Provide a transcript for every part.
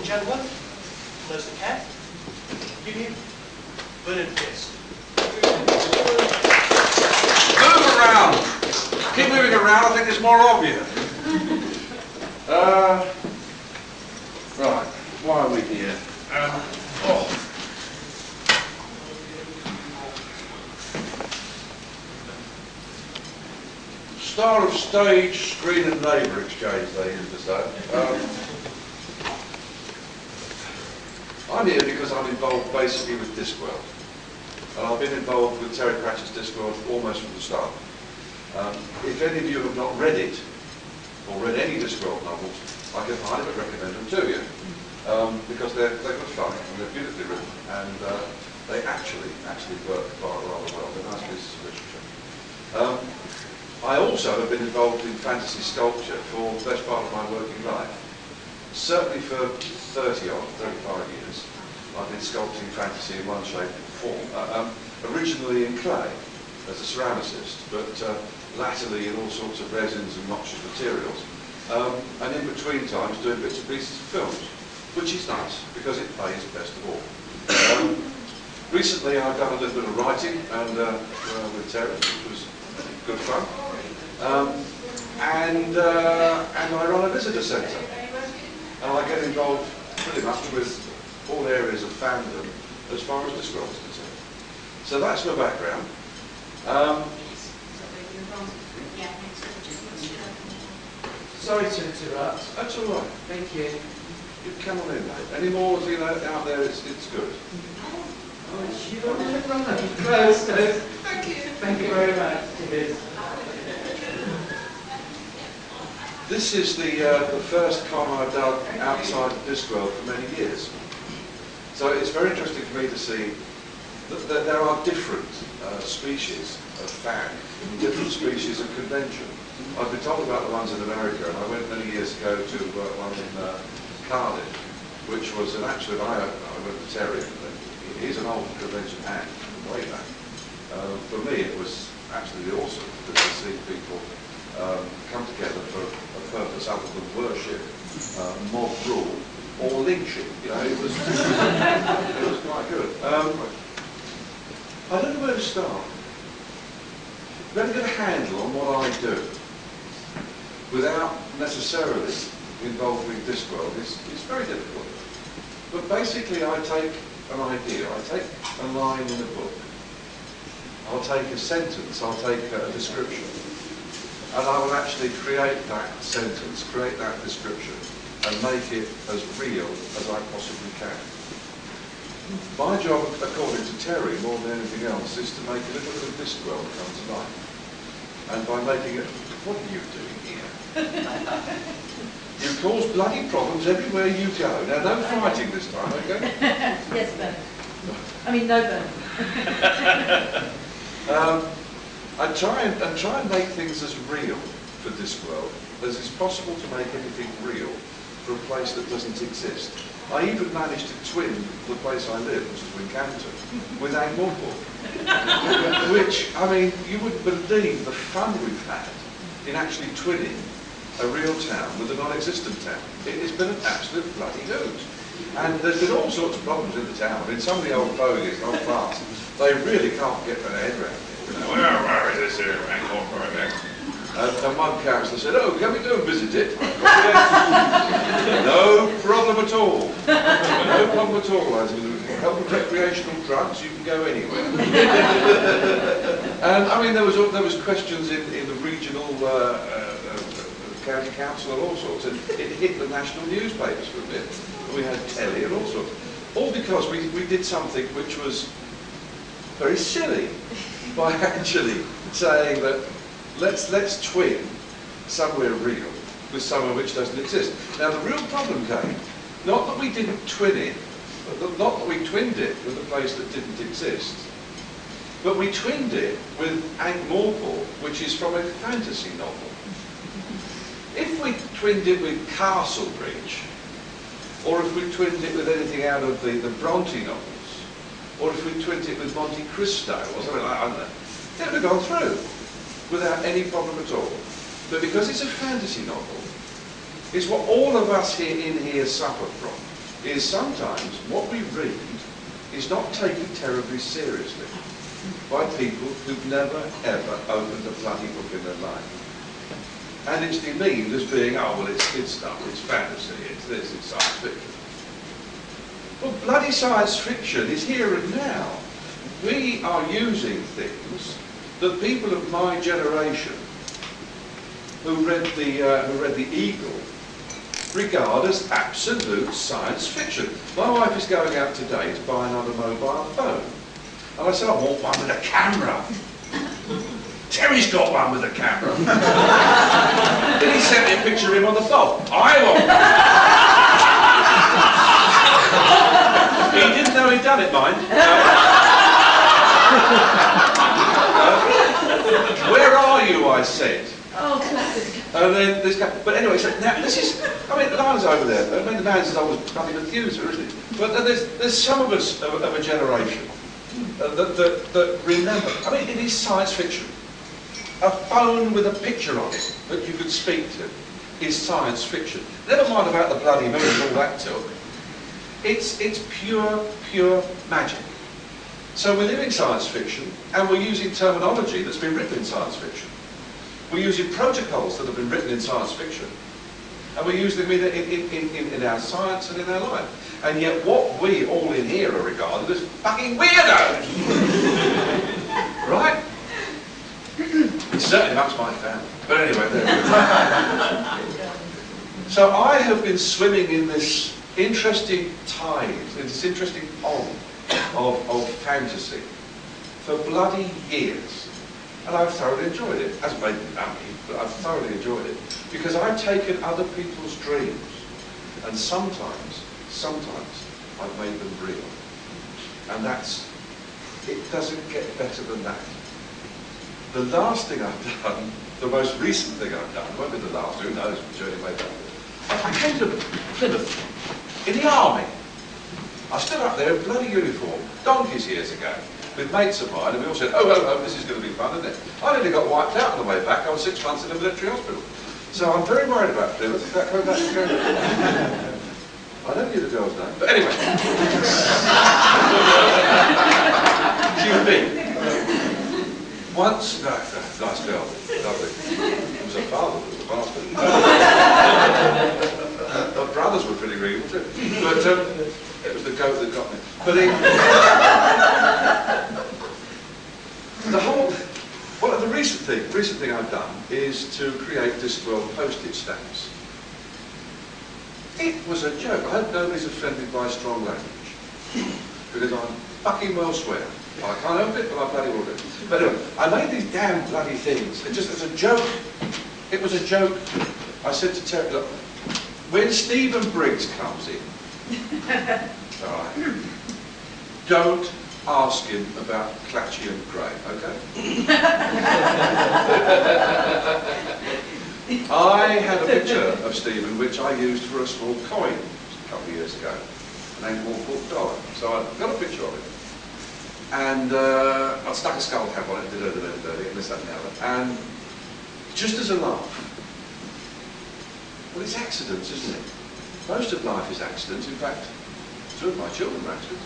and gentlemen, there's the cat. Give you Bernard Guest. Move around. Keep moving around. I think there's more of you. Right. Why are we here? Star of stage, screen and neighbour exchange, they used to say. I'm here because I'm involved basically with Discworld. And I've been involved with Terry Pratchett's Discworld almost from the start. If any of you have not read it, or read any Discworld novels, I can highly recommend them to you. Because they're good fun, and they're beautifully written, and they actually work rather well. They're nice pieces of literature. I also have been involved in fantasy sculpture for the best part of my working life. Certainly for 35 years, I've been sculpting fantasy in one shape or form. Originally in clay, as a ceramicist, but latterly in all sorts of resins and noxious materials. And in between times doing bits and pieces of films, which is nice, because it pays best of all. Recently I've done a little bit of writing and with Terry, which was good fun. And I run a visitor centre, and I get involved pretty much with all areas of fandom as far as Discworld is concerned. So that's my background. Sorry to interrupt. That's all right. Thank you. You come on in, mate. Any more out there? It's good. Oh, you don't want to run that close. No. Thank you. Thank you very much. Cheers. This is the first con I've done outside of Discworld for many years. So it's very interesting for me to see that there are different species of fan, different species of convention. I've been told about the ones in America, and I went many years ago to one in Cardiff, which was an absolute eye-opener. I went to Terry, and he's an old convention hand, way back. For me, it was absolutely awesome to see people come together for a purpose other than worship, mob rule, or lynching. You know, it was it was quite good. I don't know where to start. Very good handle on what I do, without necessarily involving Discworld, is very difficult. But basically, I take an idea, I take a line in a book, I'll take a sentence, I'll take a description, and I will actually create that sentence, create that description, and make it as real as I possibly can. My job, according to Terry, more than anything else, is to make a little bit of Discworld come to life. And by making it, what are you doing here? You cause bloody problems everywhere you go. Now, no fighting this time, okay? Yes, Ben. I mean, no, Ben. I try and make things as real for Discworld as is possible to make anything real for a place that doesn't exist. I even managed to twin the place I live, which is Wincanton, with Angmorpork. Which, I mean, you wouldn't believe the fun we've had in actually twinning a real town with a non-existent town. It has been an absolute bloody hoot. And there's been all sorts of problems in the town. I mean, some of the old fogies, old farts, they really can't get their head around it. You know, where is this here, Angmorpork? And one councillor said, oh, can we go and visit it? No problem at all. No problem at all. As in help with recreational drugs, you can go anywhere. And I mean, there was questions in the regional county council and all sorts, and it hit the national newspapers for a bit. We had telly and all sorts. All because we did something which was very silly by actually saying that let's twin somewhere real with somewhere which doesn't exist. Now the real problem came, not that we didn't twin it, not that we twinned it with a place that didn't exist, but we twinned it with Angmorpork, which is from a fantasy novel. If we twinned it with Castlebridge, or if we twinned it with anything out of the Bronte novels, or if we twinned it with Monte Cristo, or something like that, I don't know, it would have gone through without any problem at all. But because it's a fantasy novel, it's what all of us in here suffer from. is sometimes what we read is not taken terribly seriously by people who've never ever opened a bloody book in their life. And it's demeaned as being, oh well, it's stuff, it's fantasy, it's this, it's science fiction. Well, bloody science fiction is here and now. We are using things that people of my generation who read the Eagle regard as absolute science fiction. My wife is going out today to buy another mobile phone. And I said, I want one with a camera. Terry's got one with a camera. Then he sent me a picture of him on the phone. I want one. He didn't know he'd done it, mind. Where are you, I said. Oh, classic. And then this guy, but anyway, so now this is, I mean, Lana's over there. I mean, the man's as old as bloody Methuselah, isn't he? But there's some of us of a generation that remember. I mean, it is science fiction. A phone with a picture on it that you could speak to is science fiction. Never mind about the bloody moon and all that talk. It's pure magic. So we're living science fiction, and we're using terminology that's been written in science fiction. We're using protocols that have been written in science fiction, and we're using them in our science and in our life. And yet what we all in here are regarded as fucking weirdos! Right? It's certainly amongst my family. But anyway, there we go. So I have been swimming in this interesting tide, in this interesting pond of fantasy for bloody years. And I've thoroughly enjoyed it. It hasn't made me happy, but I've thoroughly enjoyed it. Because I've taken other people's dreams and sometimes I've made them real. And it doesn't get better than that. The last thing I've done, the most recent thing I've done, won't be the last, who knows, I'm sure anyway, I came to Plymouth in the army. I stood up there in bloody uniform, donkeys years ago, with mates of mine, and we all said, oh, this is going to be fun, isn't it? I nearly got wiped out on the way back. I was 6 months in a military hospital. So I'm very worried about Plymouth. Is that going back to go? I don't knew the girl's name, but anyway. She was me. Once, no, nice girl, lovely. It was her father who was the bastard. Her brothers were pretty real too. But it was the goat that got me. But the recent thing I've done is to create Discworld postage stamps. It was a joke. I hope nobody's offended by strong language, because I fucking well swear. I can't help it, but I bloody will do. But anyway, I made these damn bloody things. It just as a joke. It was a joke. I said to Terry, look, when Stephen Briggs comes in, all right, don't ask him about Clatchy and Gray, okay? I had a picture of Stephen which I used for a small coin a couple of years ago, named $1 So I got a picture of it. And I stuck a skull cap on it, and this, that, and the other. And just as a laugh, well, it's accidents, isn't it? Most of life is accidents. In fact, 2 of my children were accidents.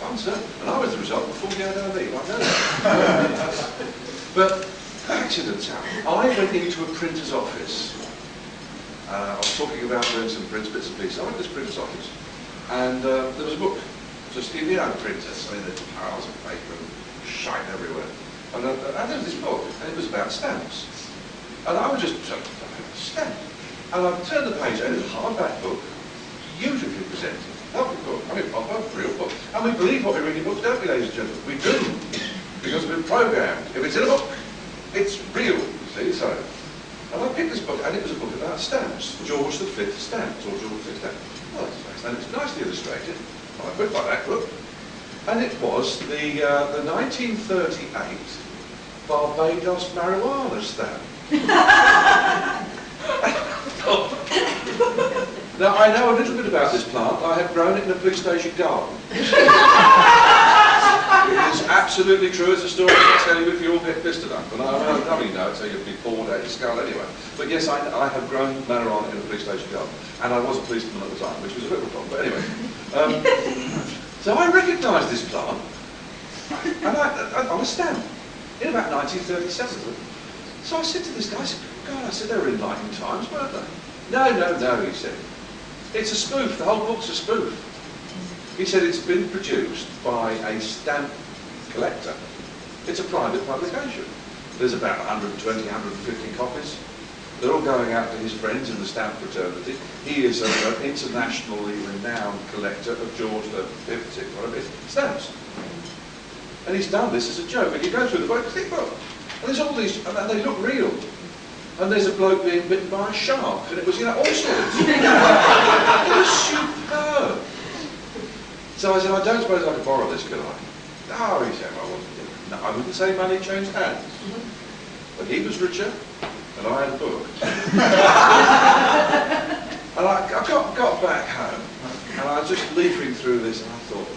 One, sir. And I was the result of 40 hours out of leave. I know that. But accidents happen. I went into a printer's office. I was talking about doing some bits and pieces. I went to this printer's office, and there was a book. Just in the old printers, I mean, there's piles of paper and shite everywhere. And there was this book, and it was about stamps. And I was just, stamp. And I turned the page, and it was a hardback book, beautifully presented, lovely book, I mean, a real book. And we believe what we read in books, don't we, ladies and gentlemen? We do, because we've been programmed. If it's in a book, it's real, you see, so. And I picked this book, and it was a book about stamps, George V stamps, or George V stamps. Well, and it's nicely illustrated. I put like that, look. And it was the 1938 Barbados marijuana stamp. Now, I know a little bit about this plant. I had grown it in a police station garden. It is absolutely true. It's a story I'll tell you if you all get pissed enough. And I mean, no, so you'll be bored out of your skull anyway. But yes, I have grown marijuana in a police station garden. And I was a policeman at the time, which was a bit of a problem. But anyway. So I recognised this plant. And on a stamp. In about 1937. So I said to this guy, God, I said, they were enlightening times, weren't they? No, he said. It's a spoof. The whole book's a spoof. He said it's been produced by a stamp collector. It's a private publication. There's about 120, 150 copies. They're all going out to his friends in the stamp fraternity. He is an internationally renowned collector of George V, whatever it is, stamps. And he's done this as a joke. And you go through the book, think, well, and there's all these, and they look real. And there's a bloke being bitten by a shark, and it was, all sorts. It was superb. So I said, I don't suppose I could borrow this, could I? No, he said, well, no, I wouldn't say money changed hands. But he was richer, and I had a book. And I got back home, and I was just leafing through this, and I thought,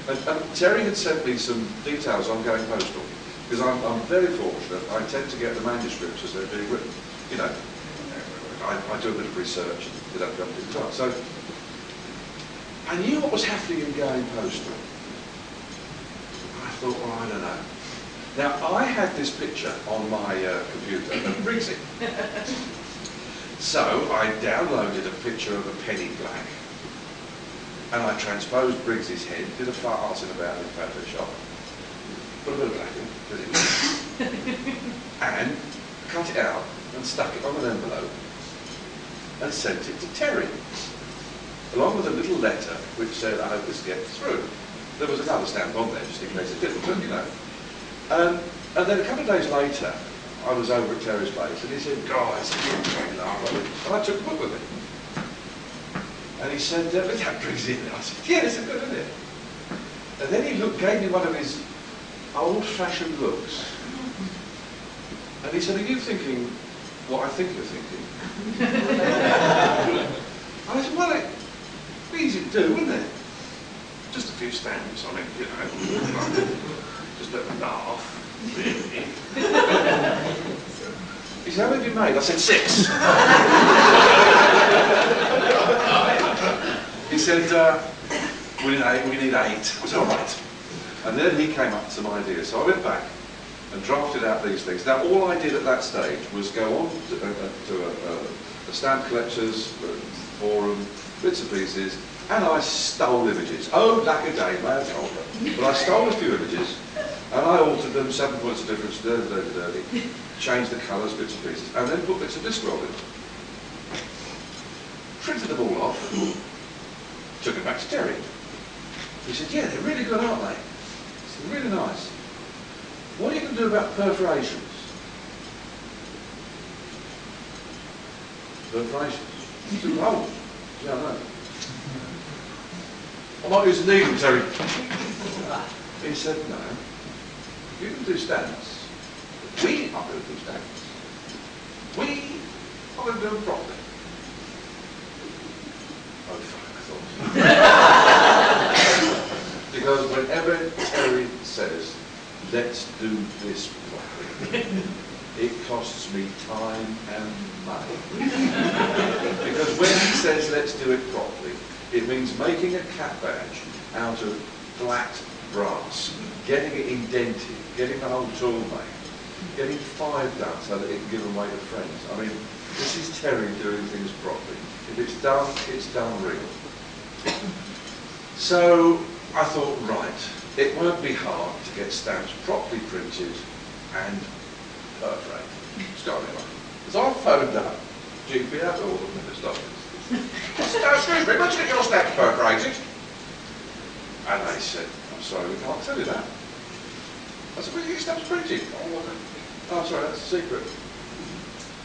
and Terry had sent me some details on going postal, because I'm very fortunate. I tend to get the manuscripts as they're being written. I do a bit of research, and that kind of thing. So I knew what was happening in going postal. I thought, well, I don't know. Now, I had this picture on my computer of Briggsy. So I downloaded a picture of a penny black, and I transposed Briggsy's head, did a farce in about in Photoshop, put a bit of black in, and cut it out and stuck it on an envelope and sent it to Terry, along with a little letter which said, I hope this gets through. There was another stamp on there just in case it didn't, but And then a couple of days later, I was over at Terry's place, and he said, guys, and I took a book with him. And he said, that brings in it. I said, yeah, it's a good, isn't it? And then he gave me one of his old-fashioned looks. And he said, are you thinking what I think you're thinking? And I said, well, it's easy to do, isn't it? Just a few stamps on it, just a laugh, really. He said, how many have you made? I said, 6. He said, we need 8. I said, all right. And then he came up with some ideas. So I went back and drafted out these things. Now, all I did at that stage was go on to a stamp collector's forum, bits and pieces, and I stole images. Oh, lack a day, man, but I stole a few images, and I altered them, 7 points of difference, changed the colours, bits and pieces, and then put bits of Discworld in. Printed them all off, took it back to Terry. He said, yeah, they're really good, aren't they? They're really nice. What are you going to do about perforations? Perforations? Too old. Yeah, I know. I might use a needle, Terry. He said, no. You can do stamps. We are going to do stamps. We are going to do them properly. Oh, fuck, I thought. Because whenever Terry says, let's do this properly, it costs me time and money. Because when he says, let's do it properly, it means making a cap badge out of flat brass, getting it indented, getting the whole tool made, getting 5 done so that it can give away to friends. I mean, this is Terry doing things properly. If it's done real. So I thought, right, it won't be hard to get stamps properly printed and perforated. So I phoned up GP out all of them in this office. Excuse me, when's you get your stamps perforated? And they said, I'm sorry, we can't tell you that. I said, well, you get stamps printed. Oh, sorry, that's a secret.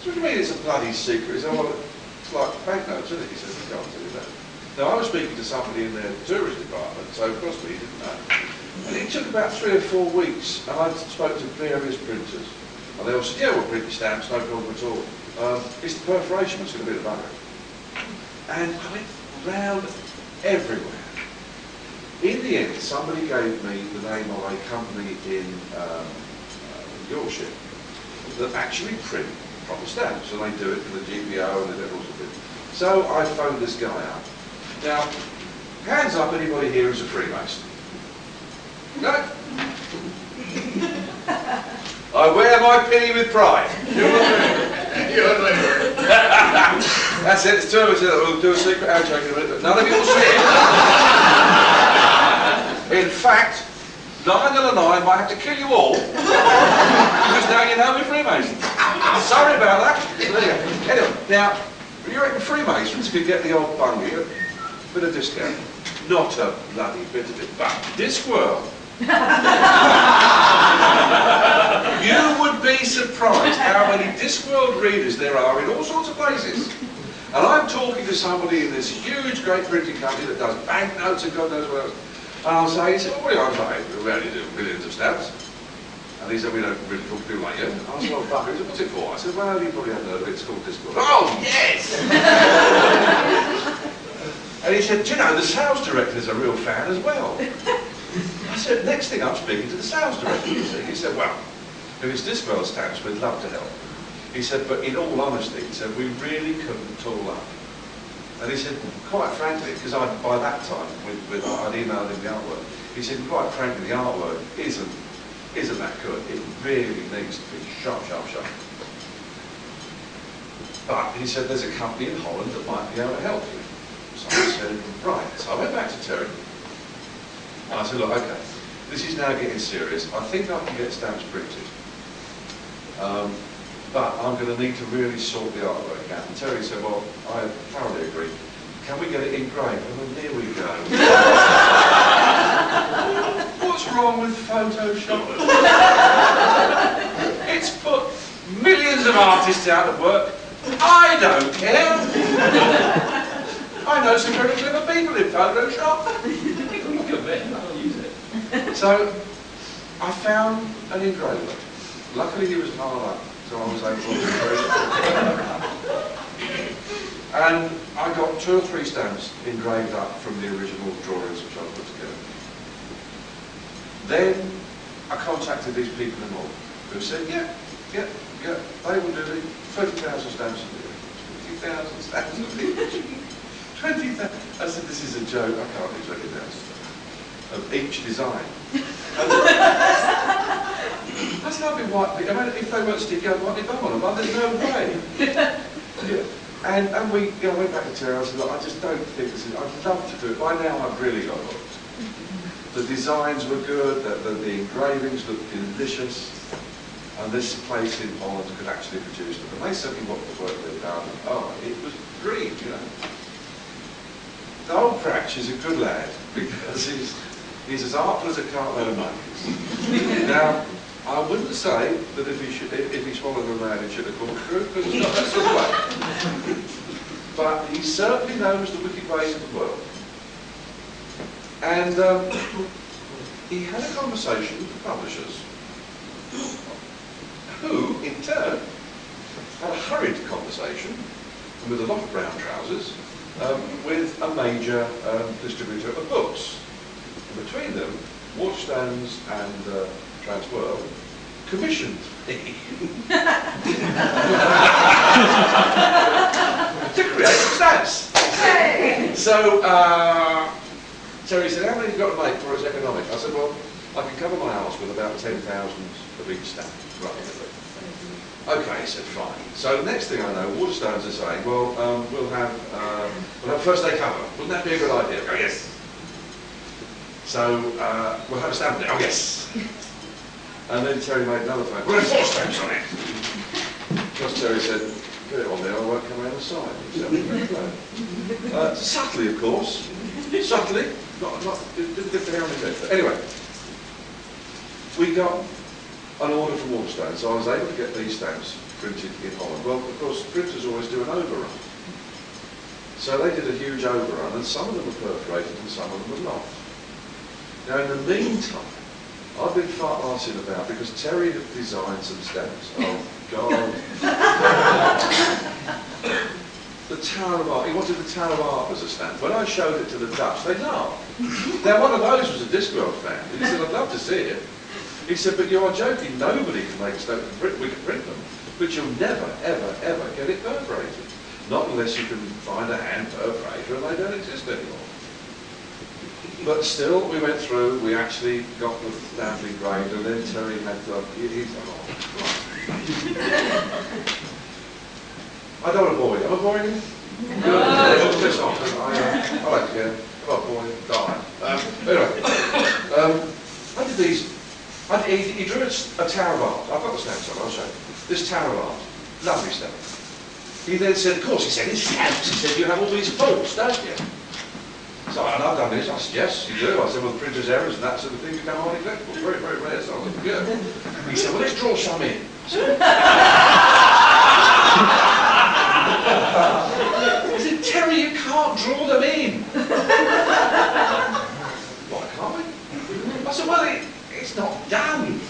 So what do you mean it's a bloody secret? He said, well, it's like banknotes, isn't it? He said, we can't tell you that. Now, I was speaking to somebody in their tourist department, so possibly he didn't know. And it took about 3 or 4 weeks, and I spoke to various printers. And they all said, yeah, we'll print your stamps, no problem at all. It's the perforation that's going to be the bugger. And I went round everywhere. In the end, somebody gave me the name of a company in Yorkshire that actually print proper stamps, and they do it for the GPO and the levels of it. So I phoned this guy up. Now, hands up, anybody here who's a Freemason? No? I wear my penny with pride. That's it, it's two of us here that will do a secret handshake in a minute, but none of you will see it. In fact, 9 out of 9 might have to kill you all, because now you know we're Freemasons. Sorry about that. Anyway, now, you reckon Freemasons could get the old bungie a bit of discount? Not a bloody bit of it, but Discworld. You would be surprised how many Discworld readers there are in all sorts of places. And I'm talking to somebody in this huge, great printing company that does banknotes and God knows what else. And I'll say, he said, well, what do you want to say? We only do millions of stamps. And he said, we don't really talk to people like you. I said, well, fuck, he said, what's it for? I said, well, you probably haven't heard of it, it's called Discworld. Oh, yes! And he said, do you know, the sales director's a real fan as well. I said, next thing I'm speaking to the sales director, you see. He said, well, if it's Discworld stamps, we'd love to help. He said, but in all honesty, he said, we really couldn't tool up. And he said, quite frankly, because by that time, I'd emailed him the artwork, he said, quite frankly, the artwork isn't that good. It really needs to be sharp, sharp, sharp. But he said, there's a company in Holland that might be able to help you. So I said, right. So I went back to Terry, and I said, look, okay, this is now getting serious. I think I can get stamps printed. But I'm going to need to really sort the artwork out. And Terry said, well, I thoroughly agree. Can we get it engraved? I went, there we go. What's wrong with Photoshop? It's put millions of artists out of work. I don't care. I know some very clever people in Photoshop. I'll use it. So I found an engraver. Luckily he was hard up. So I was able to and I got 2 or 3 stamps engraved up from the original drawings which I put together. Then I contacted these people in Malta who said, yeah, they will do it. 20,000 stamps a year. 20,000 stamps a year. 20,000. I said, this is a joke. I can't do 20,000 of each design. I said, I'd be white. I mean, if they weren't sticky, I'd white bum on them. But there's no way. Yeah. And we, I went back to Terry. I said, look, I just don't think this is. I'd love to do it. By now, I've really got hooked. The designs were good. The engravings looked delicious. And this place in Holland could actually produce them. And they said me what the work they'd done. Oh, it was dream, you know. The old Pratch is a good lad because he's as artful as a cartload of monkeys. Now, I wouldn't say that if he swallowed a man, it should have gone through, because it's not that sort of way. But he certainly knows the wicked ways of the world. And he had a conversation with the publishers, who, in turn, had a hurried conversation, and with a lot of brown trousers, with a major distributor of books. And between them, Waterstones and Transworld commissioned me to create some stamps. Hey. So Terry said, how many have you got to make for it's economic? I said, well, I can cover my house with about 10,000 of each stamp. Right. Okay, he said, fine. So the next thing I know, Waterstones are saying, well, we'll have first day cover. Wouldn't that be a good idea? Oh, yes. So we'll have a stamp there. Oh, yes. And then Terry made another phone. We'll have 4 stamps on it. Because Terry said, get it on there, I won't come around the side. Subtly, of course. Subtly. Didn't get the helmet there. But anyway, we got an order from Waterstones, so I was able to get these stamps printed in Holland. Well, of course, printers always do an overrun. So they did a huge overrun, and some of them were perforated and some of them were not. Now, in the meantime, I've been fart-arsing about because Terry had designed some stamps. Oh, God. the Tower of Art. He wanted the Tower of Art as a stamp. When I showed it to the Dutch, they laughed. Now, one of those was a Discworld fan. And he said, I'd love to see it. He said, but you are joking. Nobody can make a stamp. We can print them. But you'll never, ever, ever get it perforated. Not unless you can find a hand perforator and they don't exist anymore. But still, we went through, we actually got the stamp engraved, and then Terry had to, he's I don't want to bore you. Am I boring you? No. I like to get, I'm not boring, die. Anyway, I did these, he drew a Tower of Art. I've got the stamps on, I'll show you. This Tower of Art, lovely stamp. He then said, of course, he said, it's stamps. He said, you have all these faults, don't you? So, and I've done this. I said, yes, you do. I said, well, the printer's errors and that sort of thing become highly collectible. Very, very rare, so I was looking good. He said, well, let's draw some in. I said, Terry, you can't draw them in. Why can't we? I said, well, it's not done.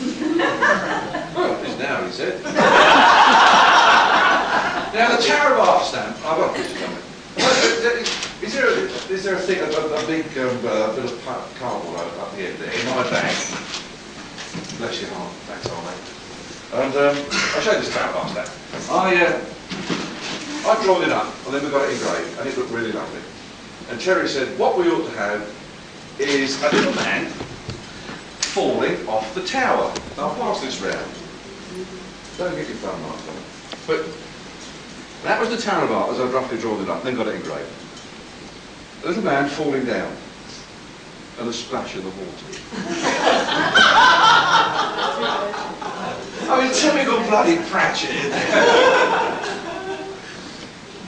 Well, it is now, he said. Now, the Tower of Art stamp, I've got pictures of it. Is there a thing, a big bit of cardboard up the end there in my bag? Bless your heart, thanks, old mate. And I'll show you this Tower of Art stamp. I drawn it up, and then we got it engraved, and it looked really lovely. And Terry said, what we ought to have is a little man falling off the tower. Now, I'll pass this round. Don't get your thumb marks on it. But that was the Tower of Art as I'd roughly drawn it up, then got it engraved. A little man falling down, and a splash of the water. I mean, typical bloody Pratchett, isn't it?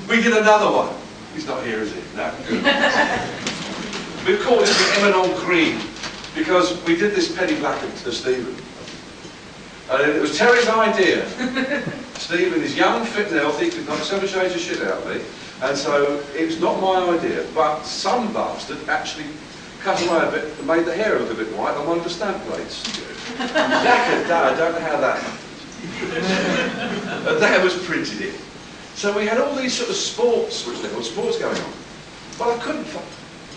We did another one. He's not here, is he? No, good. We've called it the Eminent Green, because we did this penny black to Stephen. And it was Terry's idea. Stephen is young, fit and healthy, could knock 7 shades of shit out of me. And so it was not my idea, but some bastard actually cut away a bit and made the hair look a bit white on one of the stamp plates. I don't know how that happened. And that was printed in. So we had all these sort of sports, which they call sports going on. But I couldn't find.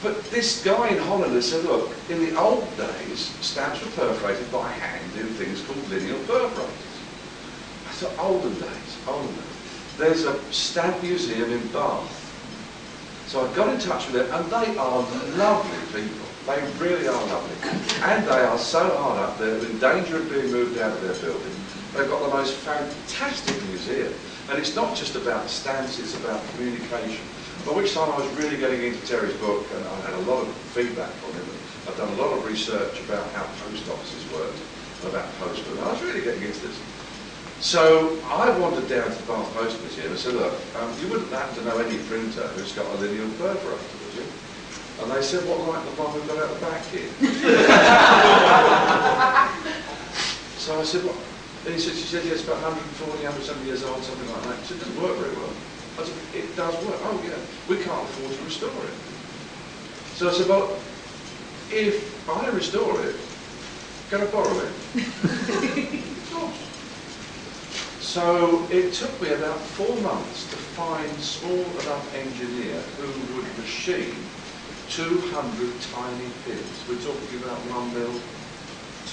But this guy in Holland had said, look, in the old days, stamps were perforated by hand in things called lineal perforators. I thought, olden days. There's a stamp museum in Bath. So I got in touch with them, and they are lovely people. They really are lovely. And they are so hard up, they're in danger of being moved out of their building. They've got the most fantastic museum. And it's not just about stamps, it's about communication. By which time I was really getting into Terry's book, and I had a lot of feedback from him. I've done a lot of research about how post offices work and about postmen. I was really getting into this. So I wandered down to the Bath Post Museum and said, look, you wouldn't happen to know any printer who's got a lineal perforator, would you? And they said, what, like the one we've got out the back here? So I said, what? And she said, yeah, it's about 140, 170 years old, something like that. She said, it doesn't work very well. I said, it does work. Oh, yeah, we can't afford to restore it. So I said, well, if I restore it, can I borrow it? Of course. So it took me about 4 months to find a small enough engineer who would machine 200 tiny pins. We're talking about 1 mil,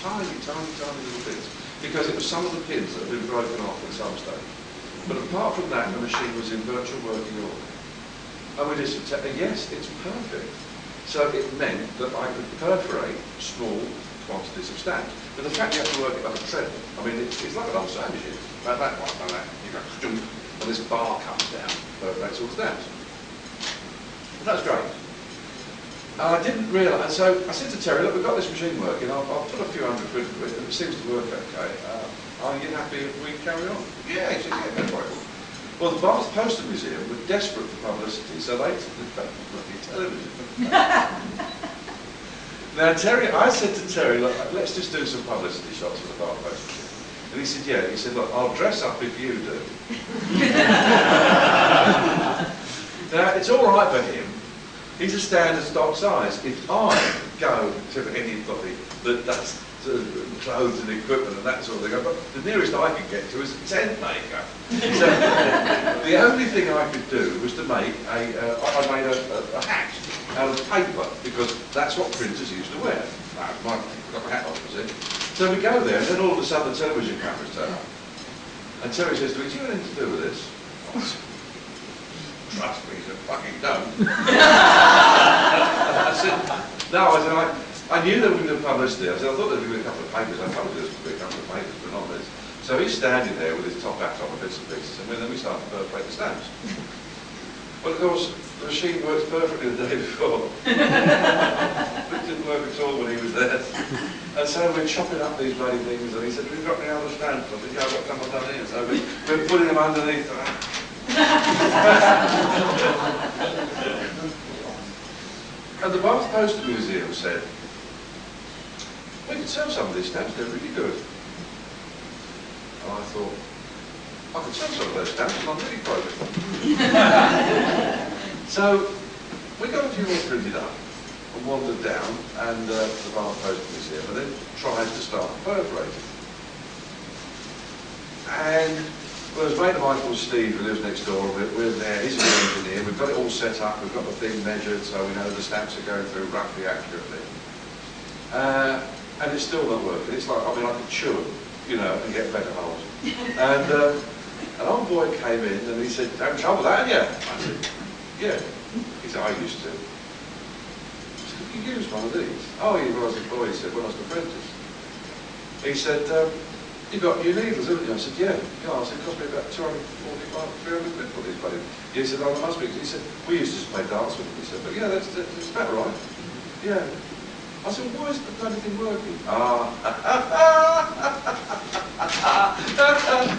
tiny little pins. Because it was some of the pins that had been broken off at some stage. But apart from that, the machine was in virtual working order. And we did some yes, it's perfect. So it meant that I could perforate small quantities of stamps. But the fact you have to work it like a treadmill, I mean, it's like an old sewing machine. Like that, you go, and this bar comes down, perforates all the stamps. But that's great. And I didn't realise, so I said to Terry, look, we've got this machine working, I'll put a few hundred quid into it, and it seems to work okay. Are you happy if we carry on? Yeah, he said, yeah, no problem. Well, the Bath Postal Museum were desperate for publicity, so they took the television. Now, Terry, I said to Terry, look, let's just do some publicity shots for the Bath Postal Museum. And he said, yeah. He said, look, I'll dress up if you do. Now, it's all right for him. He's a standard stock size. If I go to anybody that's clothes and equipment and that sort of thing. But the nearest I could get to is a tent maker. So the only thing I could do was to make I made a hat out of paper, because that's what printers used to wear. I've got my hat on, was it? So we go there, and then all of a sudden the television cameras turn up. And Terry says to me, "Do you have anything to do with this?" I said, "Trust me," he said, "fucking don't." I said, "No," I said, I knew there would be publicity. I said, "I thought there would be a couple of papers. I told you there would be a couple of papers, but not this." So he's standing there with his top hat on and bits and pieces, and then we started to perforate the stamps. But of course, the machine worked perfectly the day before. It didn't work at all when he was there. And so we're chopping up these bloody things, and he said, "Have you got any other stamps?" I said, "Yeah, I've got some done here." So we're putting them underneath. And the Bath Poster Museum said, "We could sell some of these stamps, they're really good." And I thought, I could sell some of those stamps, and I'm really quoting them. So we got a few more printed up and wandered down and the Bath Poster Museum, and then tried to start perforating. And well, there's a mate of mine called Steve who lives next door, and we're there, he's an engineer, we've got it all set up, we've got the thing measured so we know the stamps are going through roughly accurately. And it's still not working. It's like, I mean, I could chew them, you know, and get better holes. And an old boy came in and he said, "Having trouble with that, haven't you?" I said, "Yeah." He said, "I used to." I said, "You use one of these?" "Oh, yeah, when I was a boy," he said, "when I was an apprentice." He said, "You've got new needles, haven't you?" I said, "Yeah." I said, "It cost me about 245, 300 quid for these bloody." He said, "Oh, there must be." He said, "We used to just play dance with them." He said, "But yeah, that's about right." "Yeah." I said, "Why isn't the bloody thing working?"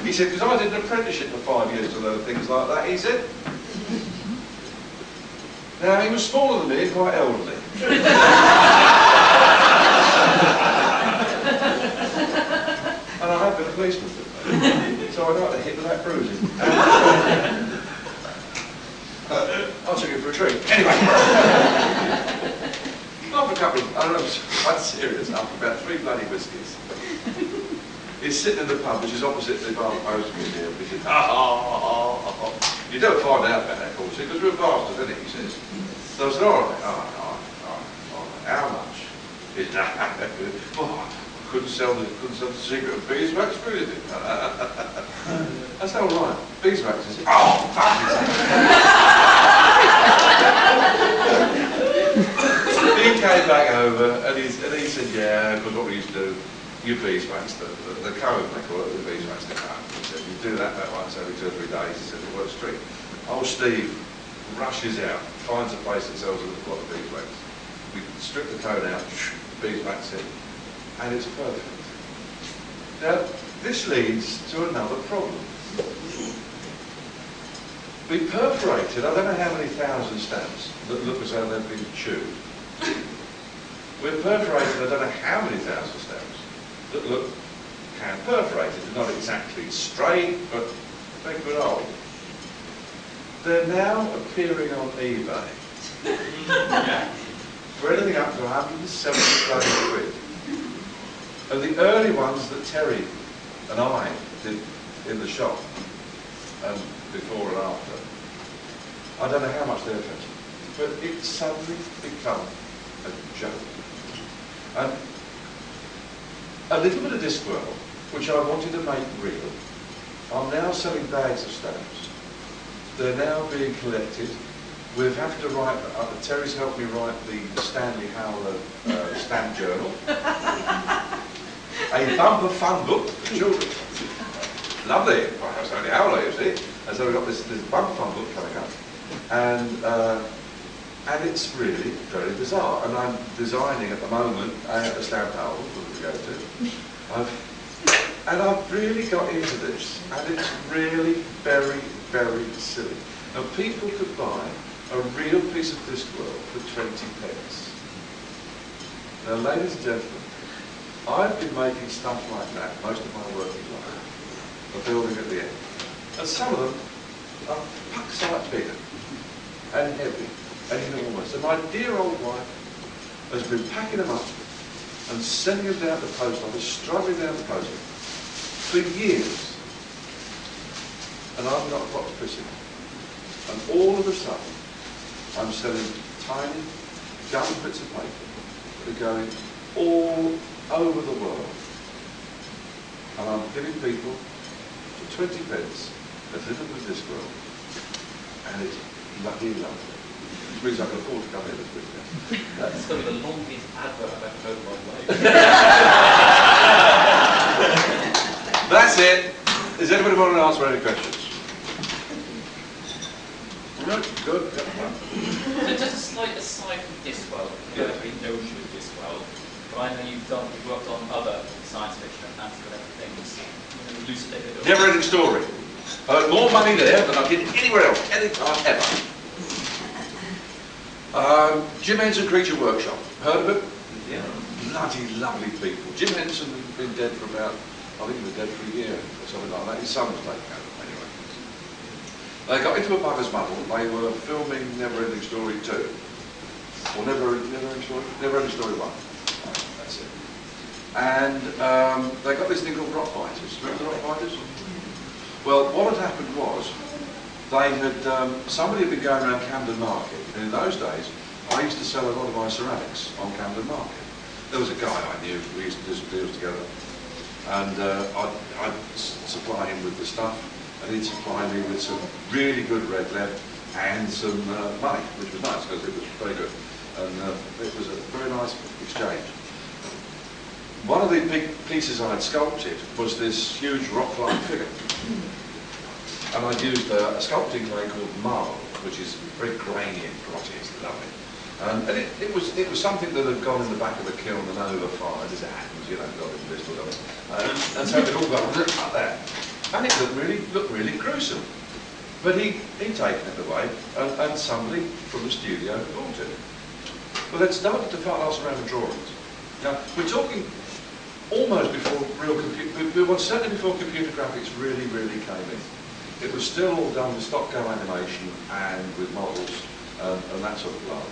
He said, "Because I did an apprenticeship for 5 years to learn things like that," he said. Now, he was smaller than me and quite elderly. And I had been a policeman, so I got the hit without bruising. I took him for a treat. Anyway. After a couple of, I don't know, quite serious, after about 3 bloody whiskies. He's sitting in the pub, which is opposite the Bath Poster Museum. He says, "You don't find out about that, of course, because we're bastards, isn't it?" He says. So I said, "All right, all right. How much?" He said, "Oh, I couldn't sell the secret of beeswax for anything." I said, "All right, beeswax." He said, "Oh, He came back over and he said, "Yeah, because what we used to do, you beeswax, the cone, they call it, the beeswax, the cone." He said, "You do that once every 2 or 3 days." He said, "It works straight." Old Steve rushes out, finds a place that sells a lot of beeswax. We strip the cone out, beeswax in, and it's perfect. Now, this leads to another problem. We perforated, I don't know how many thousand stamps that look as though they've been chewed. We're perforated, I don't know how many thousand stamps that look hand perforated. They're not exactly straight, but they're good old. They're now appearing on eBay for anything up to 170 quid. And the early ones that Terry and I did in the shop, before and after, I don't know how much they're fetching, but it's suddenly become a joke. And a little bit of Discworld, which I wanted to make real, I'm now selling bags of stamps. They're now being collected. We've had to write, Terry's helped me write the Stanley Howler stamp journal. A bumper fun book for children. Lovely. Well, that's only Howler, you see. And so we've got this bumper fun book coming up. And it's really very bizarre. And I'm designing at the moment a stamp album that we go to. And I've really got into this. And it's really very, very silly. Now people could buy a real piece of Discworld for 20 pence. Now ladies and gentlemen, I've been making stuff like that most of my working life. A building at the end. And some of them are puck size bigger and heavy and enormous. And my dear old wife has been packing them up and sending them down to the post office, struggling down the post office for years. And I've got a pot of piss in. And all of a sudden, I'm selling tiny, gum bits of paper that are going all over the world. And I'm giving people for 20 pence a little bit of Discworld. And it's bloody lovely. Which means I can afford to come here this weekend. That's going to be the longest advert I've ever heard of my life. That's it. Does anybody want to answer any questions? No? Good. So just a slight aside from Discworld, I don't really know you with Discworld, but I know you've worked on other science fiction and fantasy related things. Elucidate it. Never-ending Story. I earned more money there than I did anywhere else, any time ever. Jim Henson Creature Workshop. Heard of it? Yeah. Bloody lovely people. Jim Henson has been dead for about, I think he was dead for a year or something like that. His son was taken out anyway. They got into a bugger's muddle. They were filming Never-ending Story 2. Or Never-ending Story 1. That's it. And they got this thing called rock fighters. Remember the rock fighters? Well, what had happened was, they had, somebody had been going around Camden Market, and in those days, I used to sell a lot of my ceramics on Camden Market. There was a guy I knew, we used to do some deals together, and I'd supply him with the stuff, and he'd supply me with some really good red lead and some money, which was nice, because it was very good. And it was a very nice exchange. One of the big pieces I had sculpted was this huge rock-like figure. And I'd used a sculpting clay called marble, which is very grainy and grotty, it's lovely. And it was something that had gone in the back of the kiln and overfired, as it happens, you know, got it pistol on it. And so it all got like that. And it looked really gruesome. But he'd taken it away, and somebody from the studio had bought it. Well, they'd started to start us around the drawings. Now, we're talking almost before certainly before computer graphics really came in. It was still all done with stop-go animation and with models and that sort of blah.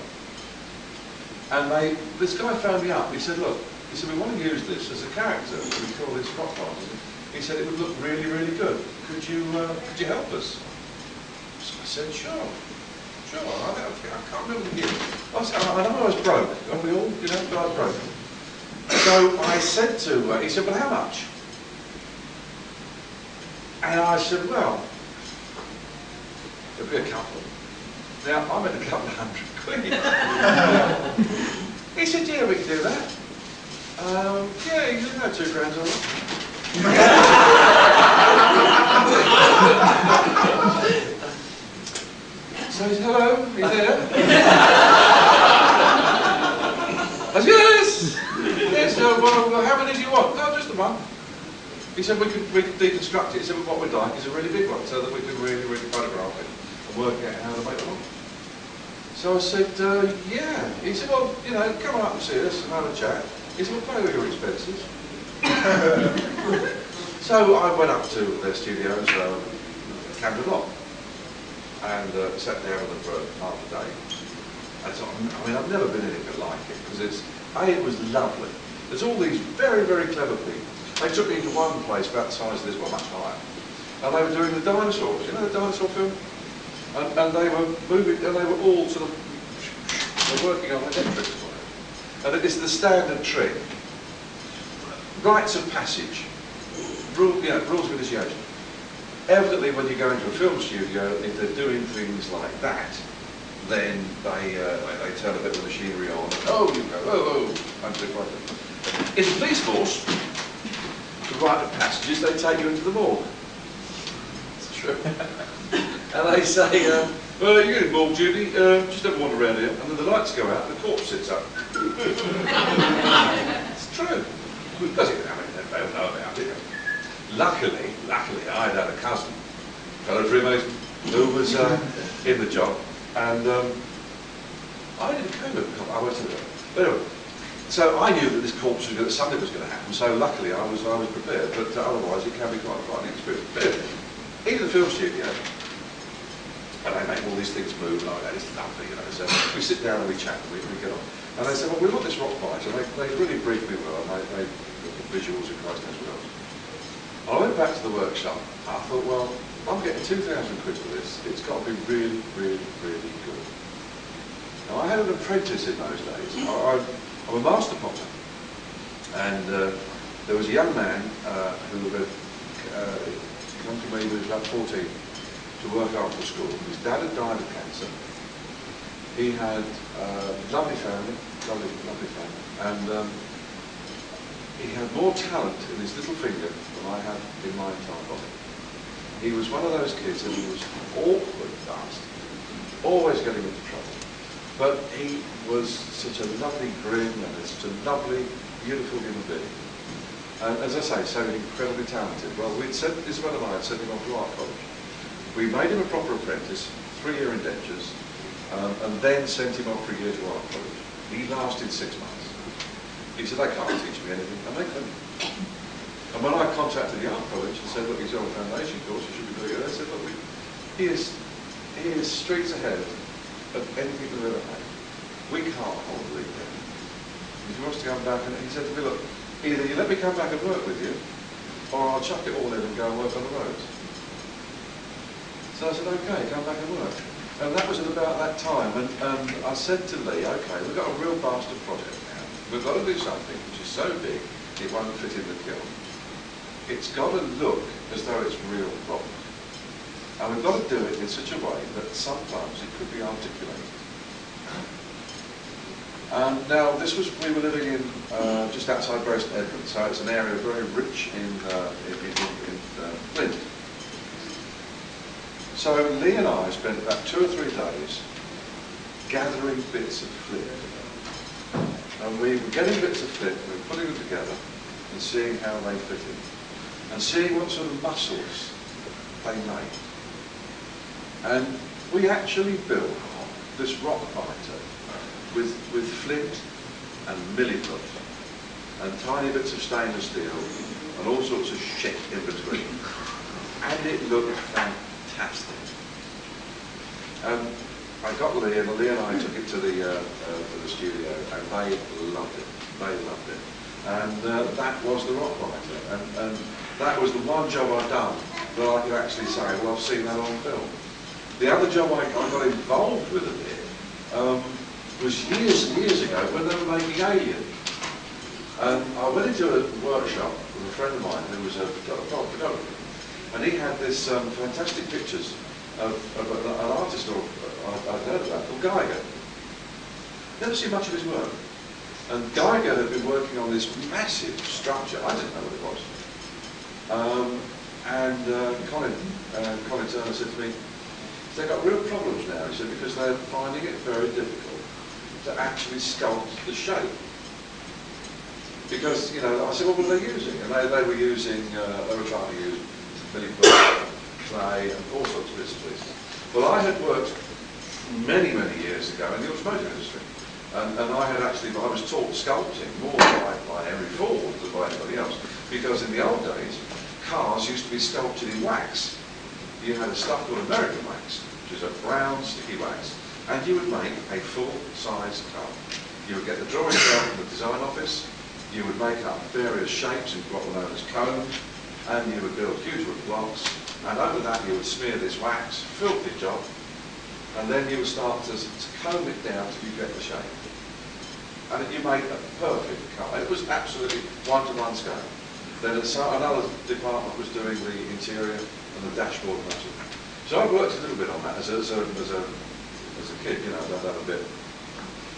And this guy phoned me up. He said, look, we want to use this as a character. We call this rock fighters. He said it would look really good. Could you help us? So I said, sure. I can't remember the year. I know I was broke. And we all, you know, I was broke. So I said to, he said, well, how much? And I said, well, it'll be a couple. Now, I'm at a couple of £100. He said, yeah, we can do that. Yeah, you can have £2 on it. So he said, hello, are you there? I said, yes! Yes, well, how many do you want? No, just the one. He said, we could deconstruct it. He said, what we'd like is a really big one, so that we can really photograph it and work out how to make one. So I said, yeah. He said, well, you know, come on up and see us and have a chat. He said, well, pay with your expenses. So I went up to their studios, Camden Lock, and sat down with them for half a day. And so, I mean, I've never been anything like it, because it was lovely. There's all these very clever people. They took me into one place about the size of this, well, much higher. And they were doing the dinosaurs, you know the dinosaur film? And they were moving, and they were all sort of, they're working on electrics for it. And it's the standard trick. Rites of passage, rules of initiation. Evidently, when you go into a film studio, if they're doing things like that, then they turn a bit of machinery on. Oh, you go, I'm too quiet. In the police force, the rite of passages, they take you into the morgue. It's true. And they say, well, you're getting morgue duty, just have a wander around here. And then the lights go out and the corpse sits up. It's true. Because they don't know about it. Luckily, I had a cousin, fellow Freemason, who was in the job, and I didn't go to it. I went to it. But anyway, so I knew that this corpse was something was going to happen. So luckily, I was prepared. But otherwise, it can be quite an experience. But anyway, into the film studio, and they make all these things move like that. It's lovely, you know. So we sit down and we chat and we get on. And they said, well, we want this rock fighter. They really briefed me well, and they got the visuals and Christ knows what else. I went back to the workshop. I thought, well, I'm getting 2,000 quid for this. It's got to be really, really, really good. Now, I had an apprentice in those days. I'm a master potter. And there was a young man who had come to me when he was about 14 to work after school. His dad had died of cancer. He had a lovely family, lovely family. And he had more talent in his little finger than I had in my entire body. He was one of those kids who was awkward bastard, always getting into trouble. But he was such a lovely grin and such a lovely, beautiful human being. And as I say, so incredibly talented. Well, Isabel and I had sent him off to art college. We made him a proper apprentice, 3-year indentures, and then sent him off for a year to art college. He lasted 6 months. He said, they can't teach me anything, and they couldn't. And when I contacted the art college and said, look, he's on a foundation course, you should be doing it, they said, look, he is streets ahead of anything we've ever had. We can't hold the lead there. If he wants to come back, and he said to me, look, either you let me come back and work with you, or I'll chuck it all in and go and work on the roads. So I said, okay, come back and work. And that was at about that time, and I said to Lee, okay, we've got a real bastard project now. We've got to do something which is so big, it won't fit in the kiln. It's got to look as though it's real rock. And we've got to do it in such a way that sometimes it could be articulated. Now, we were living in just outside Braced Edmund, so it's an area very rich in flint. So Lee and I spent about 2 or 3 days gathering bits of flint. And we were getting bits of flint, we were putting them together and seeing how they fit in. And seeing what sort of muscles they made. And we actually built this rock fighter with flint and milliput and tiny bits of stainless steel and all sorts of shit in between. And it looked fantastic. I got Lee and I took it to the studio, and they loved it. They loved it. And that was the rock fighter. And that was the one job I'd done that I could actually say, well, I've seen that on film. The other job I got involved with a bit was years and years ago when they were making Alien. I went into a workshop with a friend of mine who was a photographer, and he had this fantastic pictures of an artist I'd heard about called Geiger. Never seen much of his work. And Geiger had been working on this massive structure. I didn't know what it was. Colin Turner said to me, they've got real problems now, he said, because they're finding it very difficult to actually sculpt the shape. Because, you know, I said, well, what were they using? And they were using, they were trying to use milliput, clay, and all sorts of bits and pieces. Well, I had worked many, many years ago in the automotive industry. And I was taught sculpting more by Henry Ford than by anybody else. Because in the old days, cars used to be sculpted in wax. You had a stuff called American wax, which is a brown sticky wax, and you would make a full-size car. You would get the drawings out from the design office, you would make up various shapes in what were known as cones, and you would build huge wood blocks, and over that you would smear this wax, filthy job, and then you would start to comb it down till you get the shape. And you made a perfect car. It was absolutely one-to-one scale. Then another department was doing the interior and the dashboard and that sort of thing. So I worked a little bit on that as a kid, you know, that a bit.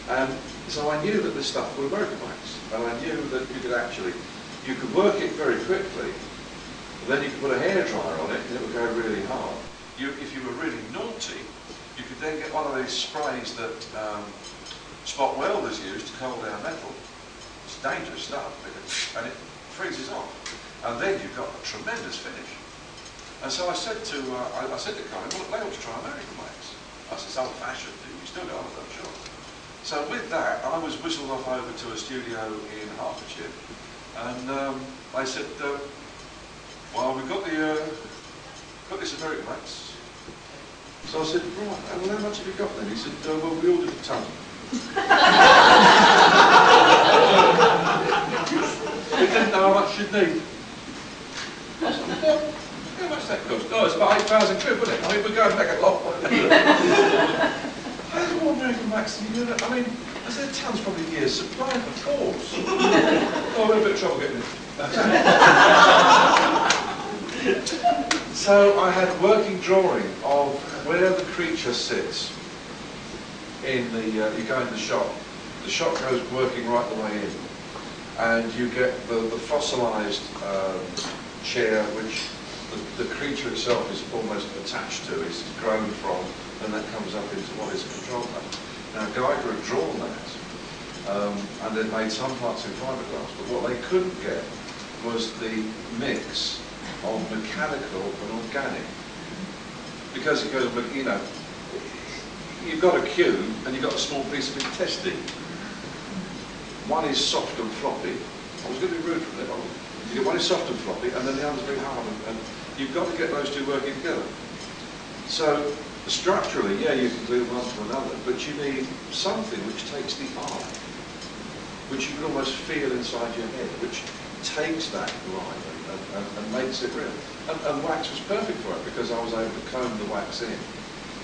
And so I knew that this stuff was American wax, and I knew that you could work it very quickly, then you could put a hairdryer on it and it would go really hard. If you were really naughty, you could then get one of these sprays that spot welders use to coal down metal. It's dangerous stuff, and it freezes off. And then you've got a tremendous finish. And so I said to Colin, well, they ought to try American wax. I said, it's old-fashioned, you still got it, I'm sure. So with that, I was whistled off over to a studio in Hertfordshire, and they said, well, we've got this American wax. So I said, right, well, how much have you got then? He said, well, we ordered a ton. We didn't know how much you'd need. I said, well, how much that cost? Oh, it's about 8,000 quid, wasn't it? I mean, we're going back a lot. I was wondering, Max, you know, I mean, I said, a ton's probably a year's supply, of course. Oh, we're in a bit of trouble getting it. So I had a working drawing of where the creature sits in the, you go in the shop goes working right the way in, and you get the fossilised chair which the creature itself is almost attached to, it's grown from, and that comes up into what is a control panel. Now Geiger had drawn that, and they'd made some parts in fiberglass, but what they couldn't get was the mix of mechanical and organic. Because it goes, you know, you've got a cube and you've got a small piece of intestine. One is soft and floppy. I was going to be rude from there. You get one is soft and floppy, and then the other's very hard, and you've got to get those two working together. So structurally, yeah, you can glue one to another, but you need something which takes the eye, which you can almost feel inside your head, which takes that line and makes it real. And wax was perfect for it, because I was able to comb the wax in,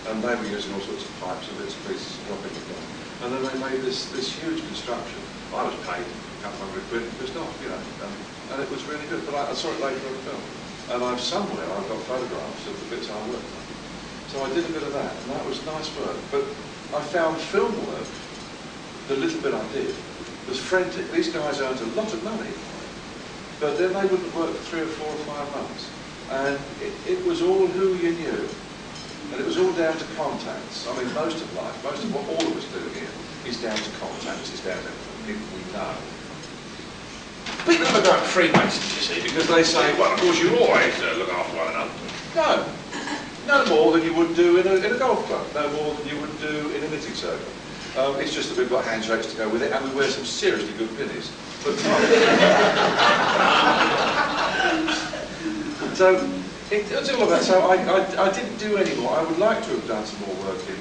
and they were using all sorts of pipes and bits and pieces dropping it down. And then they made this huge construction. I was paid a couple £100 quid, it was not, you know, and it was really good. But I saw it later on the film, and I've got photographs of the bits I worked on. So I did a bit of that, and that was nice work. But I found film work, the little bit I did, was frantic. These guys earned a lot of money, but then they wouldn't work for 3 or 4 or 5 months. And it was all who you knew. And it was all down to contacts. I mean, most of life, most of what all of us do here is down to contacts, is down to people we know. People never go at Freemasons, you see, because they say, well, of course, you always look after one another. No more than you would do in a golf club, no more than you would do in a knitting circle. It's just that we've got handshakes to go with it, and we wear some seriously good pinnies. But so it was all about. So I didn't do any more. I would like to have done some more work in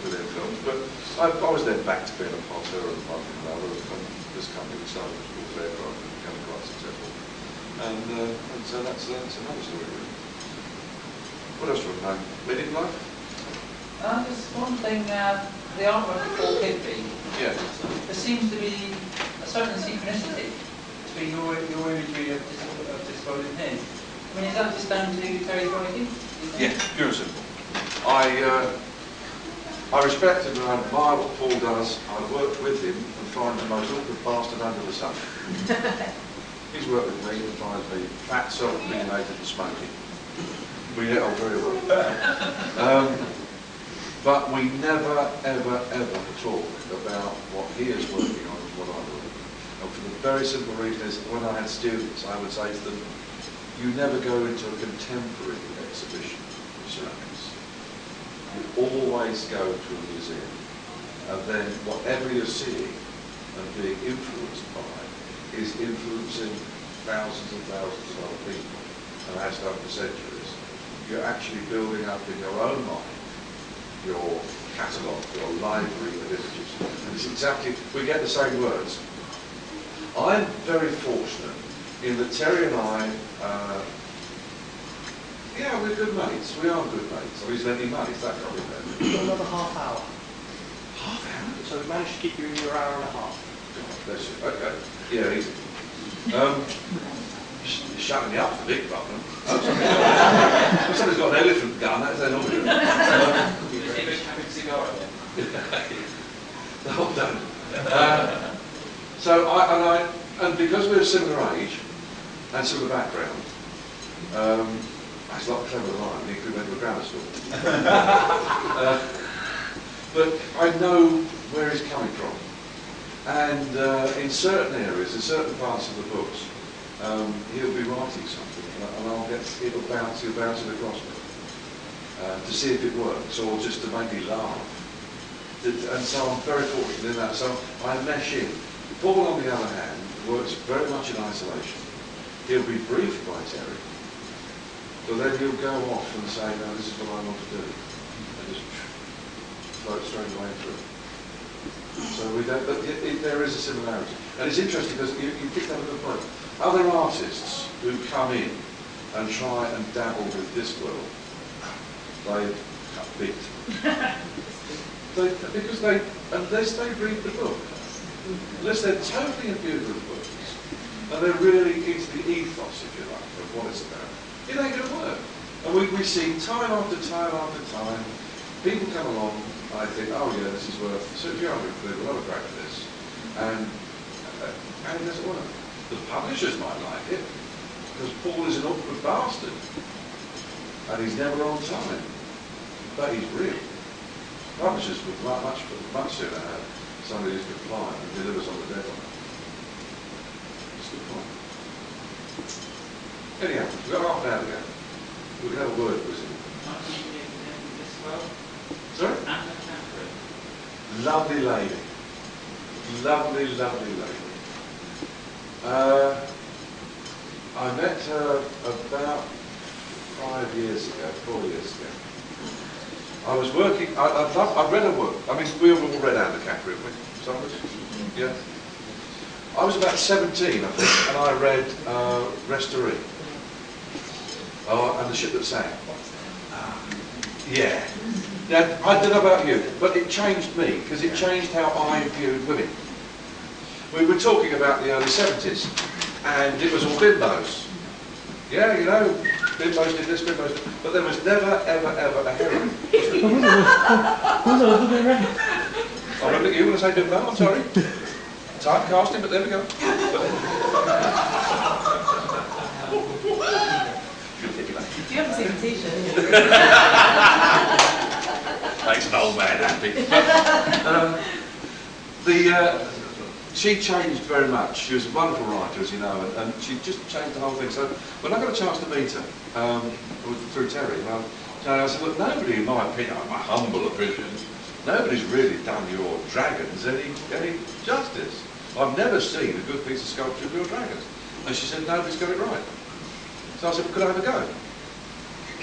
within films, but I was then back to being a potter and another. And this company decided to called Aircraft and become quite successful. And so that's another story. Really. What else do you want to know? Meaning life? Just one thing. The artwork before Kidby. Yeah. There seems to be a certain synchronicity between your imagery of Discworld and his. I mean, is that just down to Terry's writing? Yeah, pure and simple. I respect him and I admire what Paul does. I've worked with him and find the most awkward bastard under the sun. He's worked with me and finds me fat, self-opinionated and smoky. We get on very well. But we never, ever, ever talk about what he is working on and what I'm working on. And for the very simple reason is, when I had students, I would say to them, you never go into a contemporary exhibition of ceramics. You always go to a museum. And then whatever you're seeing and being influenced by is influencing thousands and thousands of other people, and has done for centuries. You're actually building up in your own mind your catalogue, your library of images. And it's exactly, we get the same words. I'm very fortunate in that Terry and I, yeah, we're good mates. We are good mates. So he's lending money, it's that probably better. You've got another half hour. Half hour? So we managed to keep you in your hour and a half. God bless you. Okay. Yeah, easy. You're shutting me up for the big problem. If somebody's got an elephant gun, that's their normal. Having a cigar again. No, don't. So and because we're a similar age and similar background, that's a lot cleverer than I am. He could went to a grammar school. But I know where he's coming from, and in certain areas, in certain parts of the books, he'll be writing something, and he'll bounce it across me to see if it works, or just to make me laugh. And so I'm very fortunate in that. So I mesh in. Paul, on the other hand, works very much in isolation. He'll be briefed by Terry, but then he'll go off and say, no, this is what I want to do. float straight away through. So we don't, but there is a similarity. And it's interesting because you picked up a good point. Other artists who come in and try and dabble with Discworld, they cut big. Because unless they read the book, unless they're totally imbued with books, and they're really into the ethos, if you like, of what it's about, it ain't going to work. And we see time after time after time, people come along, and I think, oh yeah, this is worth $200 quid, we'll have a crack at this, and it doesn't work. The publishers might like it, because Paul is an awkward bastard, and he's never on time, but he's real. Publishers would much sooner have somebody who's compliant and delivers on the deadline. That's a good point. Anyhow, we've got half an hour to go. We can have a word with him. Sorry? Lovely lady. Lovely, lovely lady. I met her about 4 years ago. I was working, I've read her work. I mean, we all read Armadacon, haven't we? Some of us? Yeah. I was about 17, I think, and I read Restorie. Oh, and The Ship That Sank. Yeah. Now, I don't know about you, but it changed me, because it changed how I viewed women. We were talking about the early 70s, and it was all bimbos. Yeah, you know, bimbos did this, bimbos did, but there was never, ever, ever a heroine. I looked at you when I say bimbo, I'm sorry. Typecasting, but there we go. You haven't seen the t-shirt. Makes an old man happy. She changed very much. She was a wonderful writer, as you know, and she just changed the whole thing. So when I got a chance to meet her through Terry, I said, look, nobody, in my opinion, my humble opinion, nobody's really done your dragons any justice. I've never seen a good piece of sculpture of your dragons. And she said, nobody's got it right. So I said, could I have a go?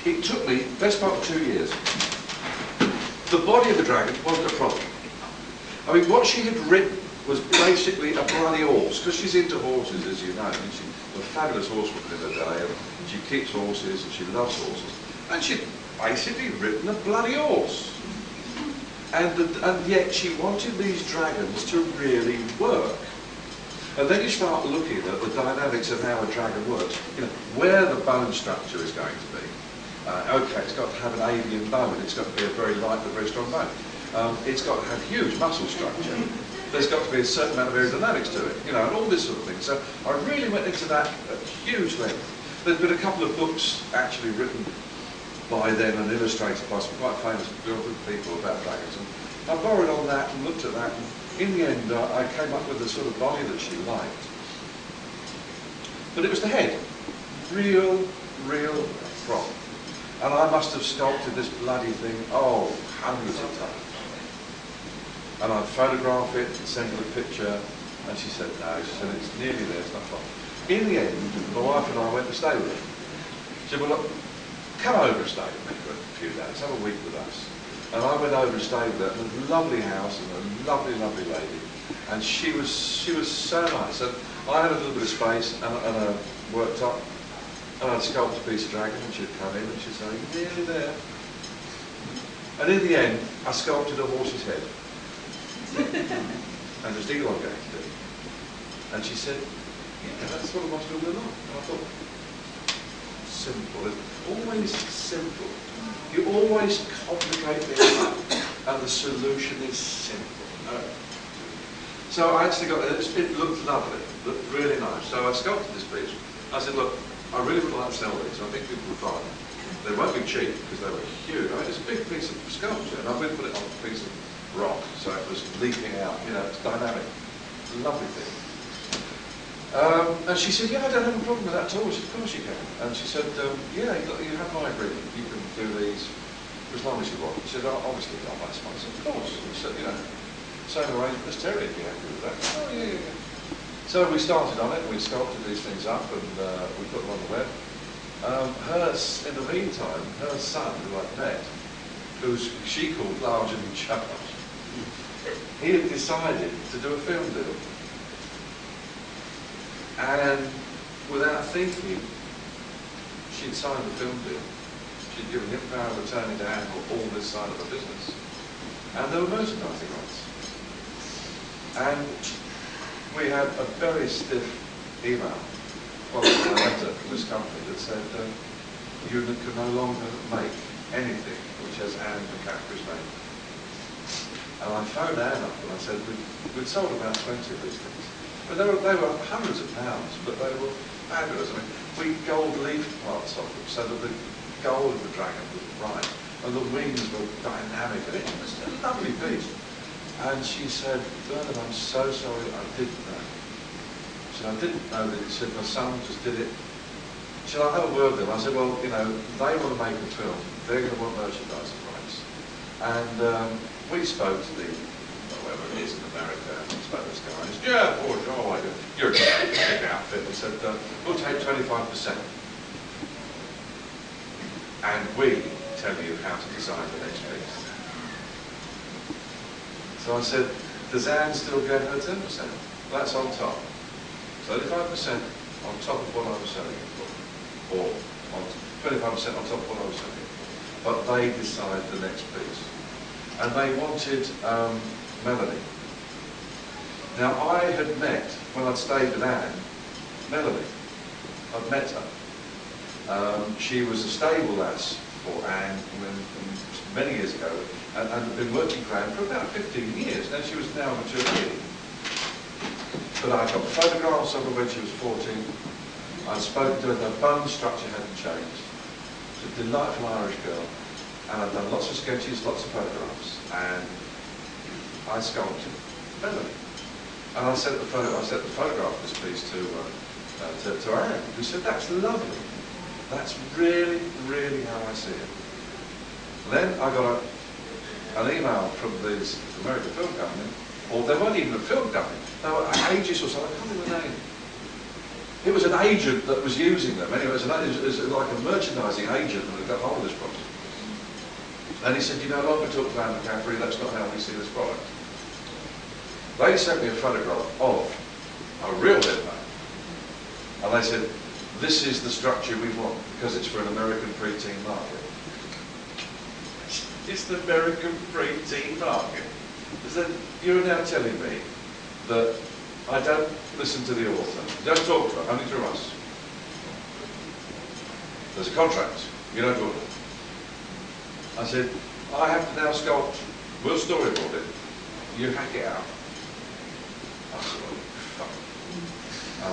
It took me best part of 2 years. The body of the dragon wasn't a problem. I mean, what she had written was basically a bloody horse, because she's into horses, as you know. And she's a fabulous horsewoman in her day, and she keeps horses and she loves horses. And she'd basically written a bloody horse. And yet she wanted these dragons to really work. And then you start looking at the dynamics of how a dragon works. You know, where the bone structure is going to be. Okay, it's got to have an avian bone. It's got to be a very light but very strong bone. It's got to have huge muscle structure. There's got to be a certain amount of aerodynamics to it, you know, and all this sort of thing. So I really went into that at huge length. There's been a couple of books actually written by them and illustrated by some quite famous people about dragons. And I borrowed on that and looked at that, and in the end I came up with the sort of body that she liked. But it was the head. Real prop. And I must have sculpted this bloody thing, hundreds of times. And I'd photograph it and send her a picture, and she said no, she said it's nearly there, it's not far. In the end, my wife and I went to stay with her. She said, well look, come over and stay with me for a few days, have a week with us. And I went over and stayed with her in a lovely house and a lovely, lovely lady. And she was so nice. And I had a little bit of space and a worktop, and I'd sculpt a piece of dragon, and she'd come in and she'd say, nearly there. And in the end, I sculpted a horse's head. And just elongated it. And she said, yeah, that's what I want to do with life. And I thought, simple, always simple. You always complicate things up, and the solution is simple. No. So I actually got it. It looked lovely, looked really nice. So I sculpted this piece. I said, look, I really would like to sell these. I think people will buy them. They won't be cheap because they were huge. I mean, it's a big piece of sculpture, and I'm going to put it on a piece of rock, so it was leaping out. You know, it's dynamic. It's a lovely thing. And she said, yeah, I don't have a problem with that at all. She said, of course you can. And she said, yeah, you have my agreement. You can do these for as long as you want. She said, obviously not last month. I said, of course. She said, you know, same arrangement as Terry, if you're happy with that. Oh, yeah. So we started on it, and we sculpted these things up, and we put them on the web. In the meantime, her son, who I'd met, who she called large and in charge, he had decided to do a film deal. And without thinking, she'd signed the film deal. She'd given him power of attorney to handle all this side of the business. And there were merchandising rights. And we had a very stiff email, following a letter from this company that said, you can no longer make anything which has Anne McCaffrey's name. And I phoned Anne up and I said, we'd sold about 20 of these things. But they were hundreds of pounds, but they were fabulous. I mean, we gold leaf parts of them, so that the gold of the dragon was right, and the wings were dynamic, and it was a lovely piece. And she said, Bernard, I'm so sorry, I didn't know. She said, I didn't know that. She said, my son just did it. She said, I'll have a word with them. I said, well, you know, they want to make a film. They're going to want merchandising rights. And we spoke to the, whoever it is in America, and we spoke to this guy. And he said, yeah, boy, oh, you're a big outfit. We said, we'll take 25%. And we tell you how to design the next piece. So I said, does Anne still get her 10%? That's on top. 35% on top of what I was selling it for. Or on 25% on top of what I was selling it for. But they decide the next piece. And they wanted Melanie. Now I had met, when I'd stayed with Anne, Melanie. I'd met her. She was a stable lass for Anne many years ago, and had been working for Anne for about 15 years. Now she was now a mature lady. But I got photographs of her when she was 14. I'd spoken to her, her bone structure hadn't changed. She was a delightful Irish girl. And I'd done lots of sketches, lots of photographs. And I sculpted Melanie. And I sent the photograph of this piece to Anne, who said, that's lovely. That's really, really how I see it. Then I got an email from this American film company, or they weren't even a film company, they were agents or something, I can't remember the name. It was an agent that was using them. Anyway, it was like a merchandising agent that had got hold of this product. And he said, you no longer talk to Anne McCaffrey, that's not how we see this product. They sent me a photograph of a real headband. And they said, this is the structure we want, because it's for an American preteen market. It's the American preteen market. So you're now telling me that I don't listen to the author, don't talk to her, only through us. There's a contract, you don't talk to her. I said, I have to now sculpt, we'll storyboard it, you hack it out. I said, well, fuck. I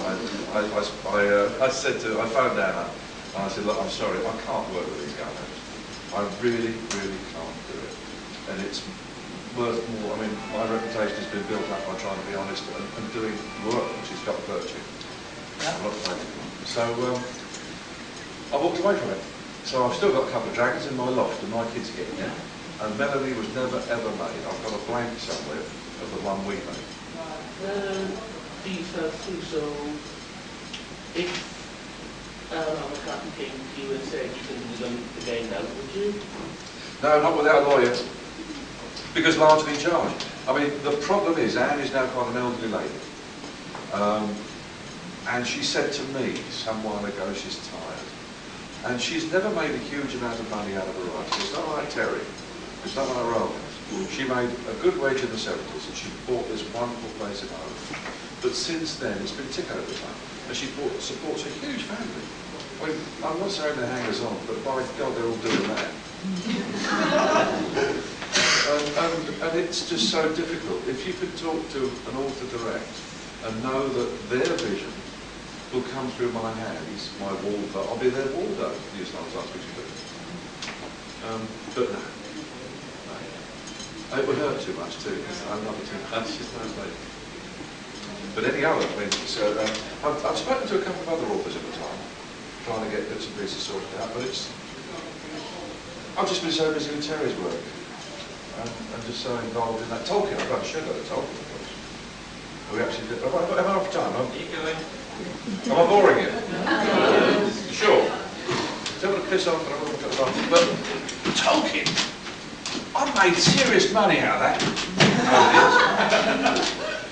phoned Anna, and I said, look, I'm sorry, I can't work with these guys. I really, really can't do it. And it's worth more, I mean, my reputation has been built up by trying to be honest and doing work which has got virtue. Yeah. So, I walked away from it. So I've still got a couple of dragons in my loft, and my kids are getting it. And Melanie was never, ever made. I've got a blank somewhere of the one we made. These have two, so if McCarthy came to you and said you can do them again now, would you? No, not without a lawyer. Because Large in charge. I mean, the problem is, Anne is now quite an elderly lady. And she said to me some while ago she's tired. And she's never made a huge amount of money out of her writing. It's not like Terry. It's not like Rollins. She made a good wage in the 70s, and she bought this wonderful place in Ireland. But since then, it's been tick over time. And she supports a huge family. I mean, I'm not saying they're hangers on, but by God, they're all doing that. and it's just so difficult. If you could talk to an author direct and know that their vision will come through my hands, my Waldo. I'll be their Waldo, to use another times which you do. But no. It would hurt too much too, because I love it too much. She's no lady. But any other, I mean, so, I've spoken to a couple of other authors at the time, trying to get bits and pieces sorted out, but I've just been so busy with Terry's work. I'm just so involved in that. Tolkien, I've got a sugar at Tolkien, of course. We actually did. Am I off time? Am I boring you? Sure. Don't want to piss off, but I want to look at the But Tolkien! I made serious money out of that.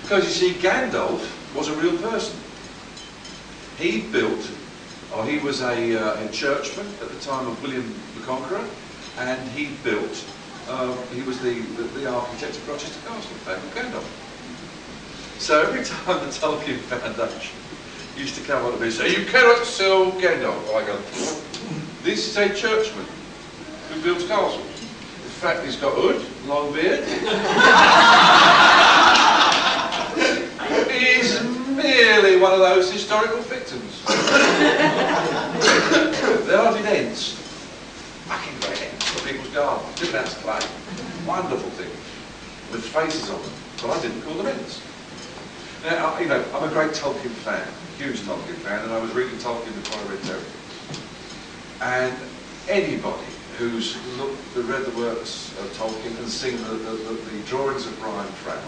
Because you see, Gandalf was a real person. He built, or he was a churchman at the time of William the Conqueror, and he built, he was the architect of Rochester Castle, famed Gandalf. So every time the Tolkien Foundation used to come on to me and say, "You cannot sell Gandalf," I go, "This is a churchman who builds castles. In fact, he's got a hood, long beard. He's merely one of those historical victims." There are Ents, fucking great Ents for people's gardens, different out to play, wonderful things with faces on them, but I didn't call them Ents. Now, you know, I'm a great Tolkien fan, huge Tolkien fan, and I was reading Tolkien before I read Terry. And anybody who's read the works of Tolkien and seen the drawings of Brian Froud,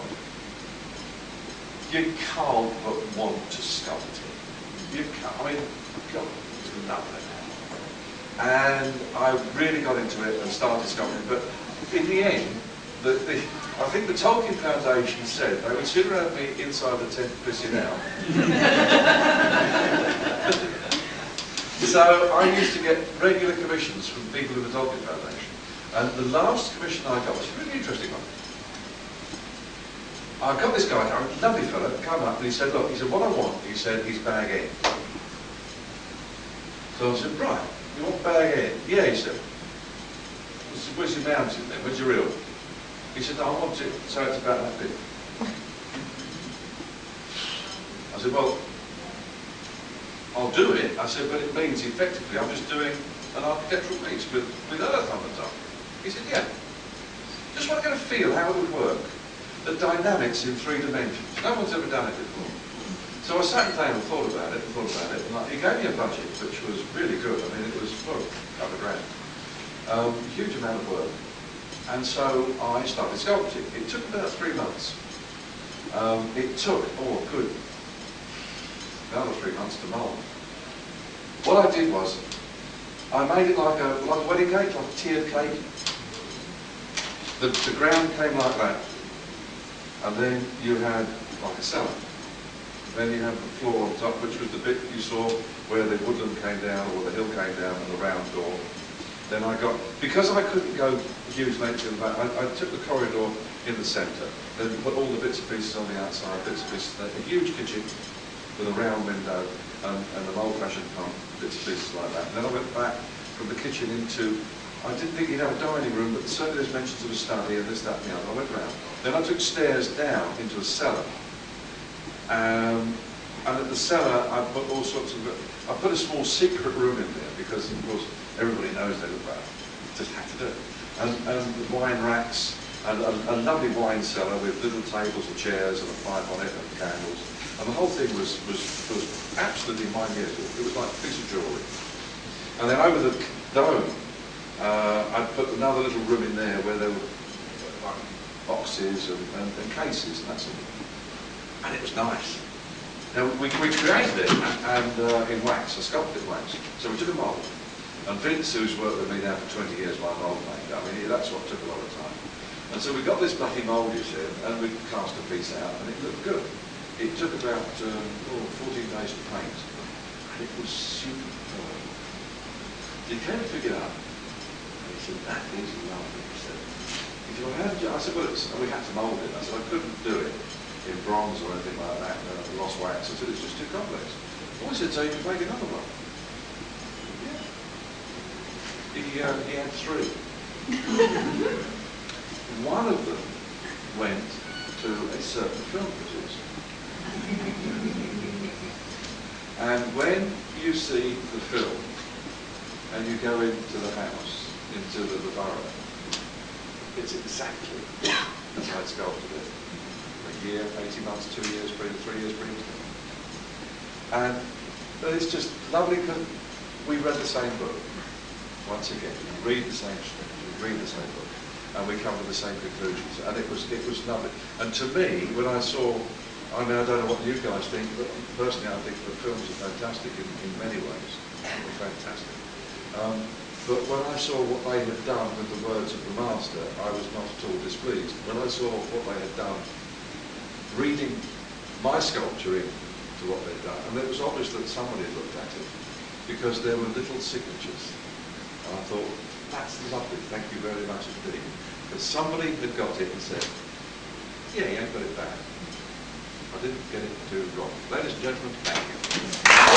you can't but want to sculpt it. You can't, I mean, God, it's lovely. And I really got into it and started sculpting, but in the end, I think the Tolkien Foundation said they would sooner have me inside the tent pissing out. So I used to get regular commissions from people in the Tolkien Foundation. And the last commission I got was a really interesting one. I got this guy, a lovely fellow, come up and he said, "Look," he said, "what I want," he said, "is bag end." So I said, "Right, you want bag end?" "Yeah," he said. I said, "Where's your mountain then? Where's your reel?" He said, "No, I want it so it's about that big." I said, "Well, I'll do it." I said, "But it means effectively I'm just doing an architectural piece with earth on the top." He said, "Yeah. Just want to get a feel how it would work. The dynamics in 3 dimensions. No one's ever done it before." So I sat down and thought about it, and he gave me a budget which was really good. I mean, it was, well, a couple of grand. Huge amount of work. And so I started sculpting. It took about 3 months. It took, another 3 months to mould. What I did was, I made it like a wedding cake, like a tiered cake. The ground came like that. And then you had like a cellar. Then you had the floor on top, which was the bit you saw where the woodland came down or the hill came down and the round door. Then I got, because I couldn't go huge lengths in the back, I took the corridor in the centre, then put all the bits and pieces on the outside, bits and pieces, a huge kitchen with a round window and an old-fashioned pump, bits and pieces like that. And then I went back from the kitchen into, I didn't think you'd have a dining room, but certainly there's mentions of a study and this, that and the other. I went round. Then I took stairs down into a cellar. And at the cellar, I put all sorts of, I put a small secret room in there because, of course, everybody knows they look bad. Just had to do it. And the wine racks, and a lovely wine cellar with little tables and chairs and a pipe on it and candles. And the whole thing was absolutely minute. It was like a piece of jewellery. And then over the dome, I put another little room in there where there were like boxes and cases and that sort of thing. And it was nice. Now we created it and in wax, I sculpted wax. So we took a mould. And Vince, who's worked with me now for 20 years, my mould maker, I mean, that's what took a lot of time. And so we got this bloody mould, you see, and we cast a piece out, and it looked good. It took about 14 days to paint, and it was superb. He came to pick it up, and he said, "That is lovely," he said. I said, "Well, we had to mould it." I said, "I couldn't do it in bronze or anything like that, lost wax." I said, "It's just too complex." "Oh," he said, "so you can make another one." He had 3. One of them went to a certain film producer. And when you see the film and you go into the house, into the borough, it's exactly as I'd sculpted it. A year, 18 months, 2 years, 3 years previously. And it's just lovely because we read the same book. Once again, we read the same script, we read the same book, and we come to the same conclusions. And it was lovely. And to me, when I saw, I mean, I don't know what you guys think, but personally I think the films are fantastic in many ways. They're fantastic. But when I saw what they had done with the words of the master, I was not at all displeased. When I saw what they had done, reading my sculpture into what they'd done, and it was obvious that somebody had looked at it, because there were little signatures. And I thought, that's lovely, thank you very much indeed. Because somebody had got it and said, yeah, you ain't got it bad. I didn't get it too wrong. Ladies and gentlemen, thank you.